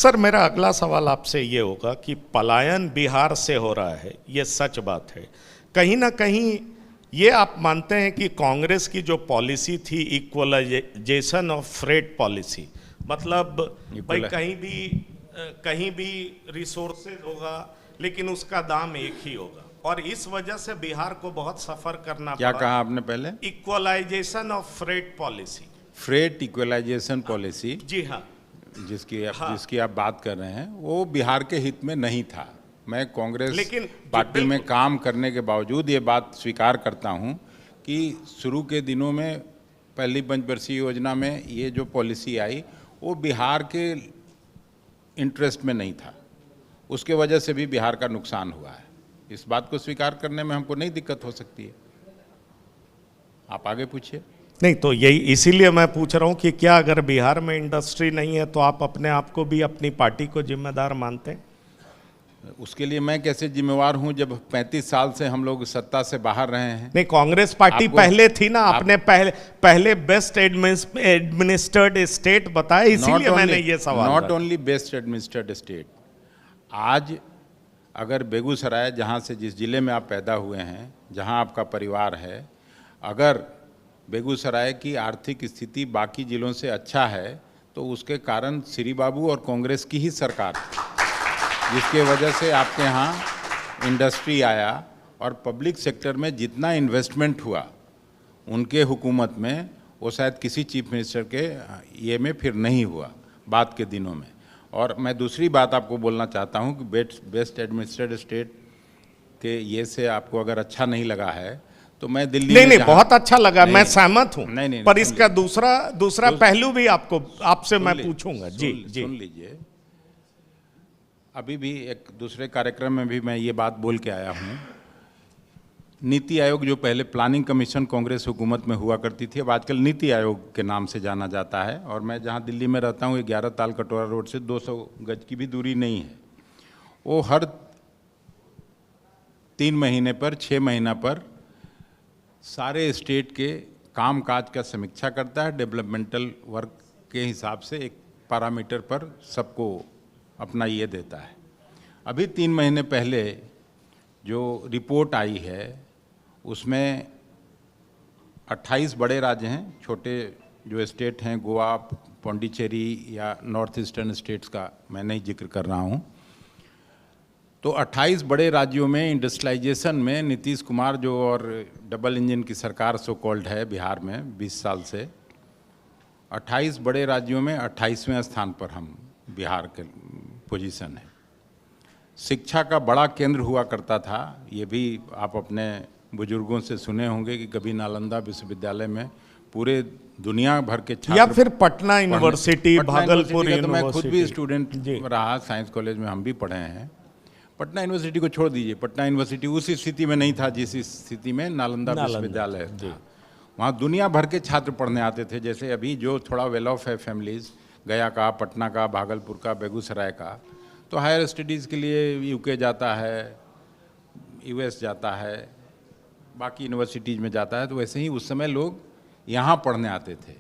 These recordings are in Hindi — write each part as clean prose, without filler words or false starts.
सर, मेरा अगला सवाल आपसे ये होगा कि पलायन बिहार से हो रहा है, ये सच बात है। कहीं ना कहीं ये आप मानते हैं कि कांग्रेस की जो पॉलिसी थी, इक्वलाइजेशन ऑफ फ्रेट पॉलिसी, मतलब भाई कहीं भी रिसोर्सेज होगा लेकिन उसका दाम एक ही होगा, और इस वजह से बिहार को बहुत सफ़र करना क्या पड़ा। कहा आपने पहले? Equalization of freight policy. Freight equalization policy, जी हाँ। जिसकी आप बात कर रहे हैं, वो बिहार के हित में नहीं था। मैं कांग्रेस लेकिन पार्टी में काम करने के बावजूद ये बात स्वीकार करता हूँ कि शुरू के दिनों में पहली पंचवर्षीय योजना में ये जो पॉलिसी आई वो बिहार के इंटरेस्ट में नहीं था। उसके वजह से भी बिहार का नुकसान हुआ है। इस बात को स्वीकार करने में हमको नहीं दिक्कत हो सकती है। आप आगे पूछिए। नहीं, तो यही इसीलिए मैं पूछ रहा हूँ कि क्या अगर बिहार में इंडस्ट्री नहीं है तो आप अपने आप को भी अपनी पार्टी को जिम्मेदार मानते हैं? उसके लिए मैं कैसे जिम्मेवार हूं जब 35 साल से हम लोग सत्ता से बाहर रहे हैं? नहीं, कांग्रेस पार्टी पहले थी ना, आपने पहले बेस्ट एडमिनिस्टर्ड स्टेट बताया, इसीलिए मैंने ये सवाल। Not only best administered state. आज अगर बेगूसराय, जहां से, जिस जिले में आप पैदा हुए हैं, जहां आपका परिवार है, अगर बेगूसराय की आर्थिक स्थिति बाकी जिलों से अच्छा है तो उसके कारण श्री बाबू और कांग्रेस की ही सरकार, जिसके वजह से आपके यहाँ इंडस्ट्री आया और पब्लिक सेक्टर में जितना इन्वेस्टमेंट हुआ उनके हुकूमत में, वो शायद किसी चीफ मिनिस्टर के ये में फिर नहीं हुआ बाद के दिनों में। और मैं दूसरी बात आपको बोलना चाहता हूँ कि बेस्ट एडमिनिस्ट्रेटेड स्टेट के ये से आपको अगर अच्छा नहीं लगा है तो मैं दिल्ली नहीं, बहुत अच्छा लगा, मैं सहमत हूँ। नहीं, पर इसका दूसरा पहलू भी आपसे मैं पूछूंगा। जी जी, सुन लीजिए। अभी भी एक दूसरे कार्यक्रम में भी मैं ये बात बोल के आया हूँ। नीति आयोग, जो पहले प्लानिंग कमीशन कांग्रेस हुकूमत में हुआ करती थी, अब आजकल नीति आयोग के नाम से जाना जाता है। और मैं जहाँ दिल्ली में रहता हूँ, 11 ताल कटोरा रोड से 200 गज की भी दूरी नहीं है। वो हर 3 महीने पर, 6 महीना पर सारे स्टेट के काम काज का समीक्षा करता है। डेवलपमेंटल वर्क के हिसाब से एक पैरामीटर पर सबको अपना ये देता है। अभी 3 महीने पहले जो रिपोर्ट आई है उसमें 28 बड़े राज्य हैं, छोटे जो स्टेट हैं, गोवा, पौंडीचेरी या नॉर्थ ईस्टर्न स्टेट्स का मैं नहीं जिक्र कर रहा हूँ। तो 28 बड़े राज्यों में इंडस्ट्रियलाइजेशन में नीतीश कुमार, जो और डबल इंजन की सरकार सो कॉल्ड है बिहार में 20 साल से, 28 बड़े राज्यों में 28वें स्थान पर हम बिहार के पोजीशन है। शिक्षा का बड़ा केंद्र हुआ करता था, ये भी आप अपने बुजुर्गों से सुने होंगे कि कभी नालंदा विश्वविद्यालय में पूरे दुनिया भर के छात्र, या फिर पटना यूनिवर्सिटी, भागलपुर यूनिवर्सिटी। तो मैं खुद भी स्टूडेंट रहा, साइंस कॉलेज में हम भी पढ़े हैं। पटना यूनिवर्सिटी को छोड़ दीजिए, पटना यूनिवर्सिटी उस स्थिति में नहीं था जिस स्थिति में नालंदा विश्वविद्यालय था। वहाँ दुनिया भर के छात्र पढ़ने आते थे। जैसे अभी जो थोड़ा वेल ऑफ है फैमिलीज़, गया का, पटना का, भागलपुर का, बेगूसराय का, तो हायर स्टडीज़ के लिए यूके जाता है, यूएस जाता है, बाकी यूनिवर्सिटीज़ में जाता है। तो वैसे ही उस समय लोग यहाँ पढ़ने आते थे।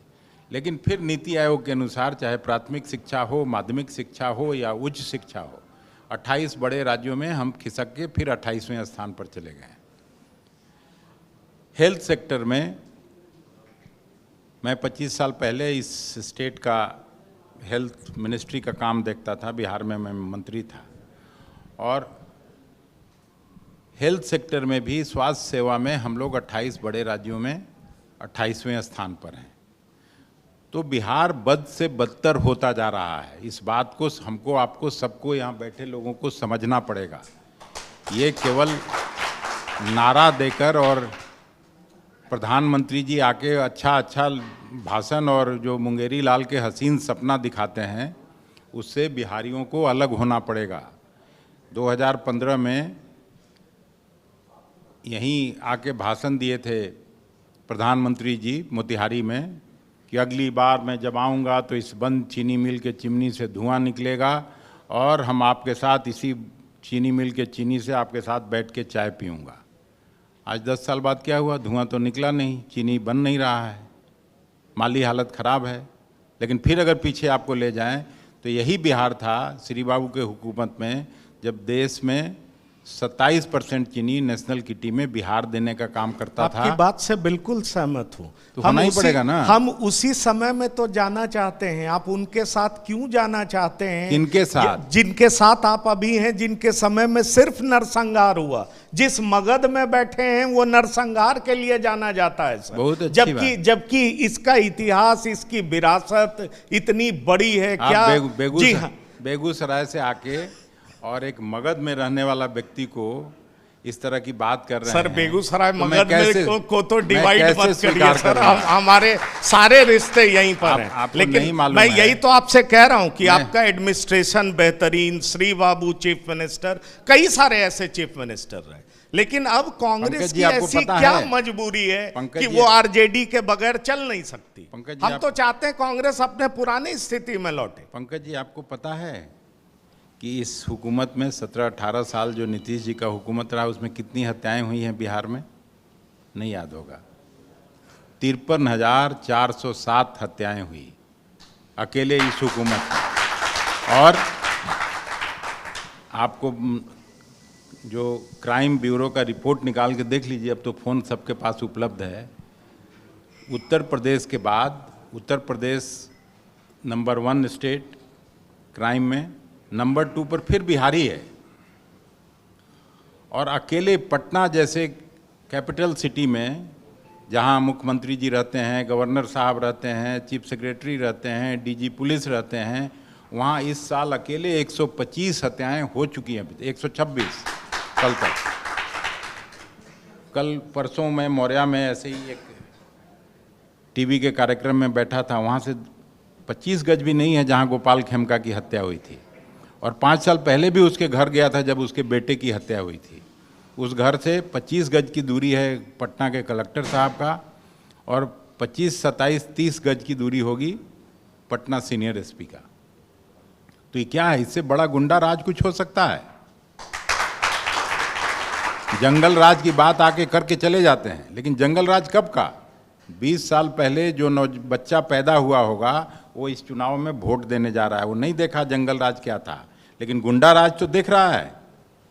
लेकिन फिर नीति आयोग के अनुसार, चाहे प्राथमिक शिक्षा हो, माध्यमिक शिक्षा हो या उच्च शिक्षा हो, 28 बड़े राज्यों में हम खिसक के फिर 28वें स्थान पर चले गए। हेल्थ सेक्टर में मैं 25 साल पहले इस स्टेट का हेल्थ मिनिस्ट्री का काम देखता था, बिहार में मैं मंत्री था। और हेल्थ सेक्टर में भी, स्वास्थ्य सेवा में हम लोग 28 बड़े राज्यों में 28वें स्थान पर हैं। तो बिहार बद से बदतर होता जा रहा है। इस बात को हमको, आपको, सबको, यहाँ बैठे लोगों को समझना पड़ेगा। ये केवल नारा देकर और प्रधानमंत्री जी आके अच्छा भाषण और जो मुंगेरी लाल के हसीन सपना दिखाते हैं, उससे बिहारियों को अलग होना पड़ेगा। 2015 में यहीं आके भाषण दिए थे प्रधानमंत्री जी मोतिहारी में कि अगली बार मैं जब आऊँगा तो इस बंद चीनी मिल के चिमनी से धुआं निकलेगा और हम आपके साथ इसी चीनी मिल के चीनी से आपके साथ बैठ के चाय पीऊँगा। आज 10 साल बाद क्या हुआ? धुआं तो निकला नहीं, चीनी बन नहीं रहा है, माली हालत ख़राब है। लेकिन फिर अगर पीछे आपको ले जाएं तो यही बिहार था श्री बाबू के हुकूमत में, जब देश में 27% चीनी नेशनल किटी में बिहार देने का काम करता था। आपकी बात से बिल्कुल सहमत हूँ। तो होना ही पड़ेगा ना। हम उसी समय में तो जाना चाहते हैं। आप उनके साथ क्यों जाना चाहते हैं? किनके साथ? जिनके साथ आप अभी हैं, जिनके समय में सिर्फ नरसंहार हुआ, जिस मगध में बैठे हैं वो नरसंहार के लिए जाना जाता है सर। बहुत अच्छी बात। जबकि इसका इतिहास, इसकी विरासत इतनी बड़ी है। क्या जी हाँ, बेगूसराय से आके और एक मगध में रहने वाला व्यक्ति को इस तरह की बात कर रहे हैं सर, बेगूसराय तो मगध में को तो डिवाइड मत करिए स्वीकार सर। करूंगा? हमारे सारे रिश्ते यहीं पर हैं। आपको लेकिन नहीं मालूम मैं है। यही तो आपसे कह रहा हूं कि आपका एडमिनिस्ट्रेशन बेहतरीन, श्री बाबू चीफ मिनिस्टर, कई सारे ऐसे चीफ मिनिस्टर रहे, लेकिन अब कांग्रेस पंकज की जी, आपको ऐसी पता क्या है? मजबूरी है पंकज कि जी, वो आरजेडी के बगैर चल नहीं सकती। पंकज जी, हम तो चाहते हैं कांग्रेस अपने पुरानी स्थिति में लौटे। पंकज जी, आपको पता है कि इस हुकूमत में 17-18 साल जो नीतीश जी का हुकूमत रहा, उसमें कितनी हत्याएं हुई हैं बिहार में? नहीं याद होगा। 53,407 हत्याएं हुई अकेले इस हुकूमत में। और आपको जो क्राइम ब्यूरो का रिपोर्ट निकाल के देख लीजिए, अब तो फ़ोन सबके पास उपलब्ध है। उत्तर प्रदेश के बाद Uttar Pradesh number 1 state crime में, नंबर 2 पर फिर बिहार ही है। और अकेले पटना जैसे कैपिटल सिटी में, जहां मुख्यमंत्री जी रहते हैं, गवर्नर साहब रहते हैं, चीफ सेक्रेटरी रहते हैं, डीजी पुलिस रहते हैं, वहां इस साल अकेले 125 हत्याएं हो चुकी हैं। 126 कल तक। कल परसों मैं मौर्या में ऐसे ही एक टीवी के कार्यक्रम में बैठा था, वहाँ से 25 गज भी नहीं है जहाँ गोपाल खेमका की हत्या हुई थी। और 5 साल पहले भी उसके घर गया था जब उसके बेटे की हत्या हुई थी। उस घर से 25 गज की दूरी है पटना के कलेक्टर साहब का, और 25, 27, 30 गज की दूरी होगी पटना सीनियर एसपी का। तो ये क्या है? इससे बड़ा गुंडा राज कुछ हो सकता है? जंगल राज की बात आके करके चले जाते हैं, लेकिन जंगल राज कब का? 20 साल पहले जो बच्चा पैदा हुआ होगा वो इस चुनाव में वोट देने जा रहा है। वो नहीं देखा जंगल राज क्या था, लेकिन गुंडा राज तो देख रहा है।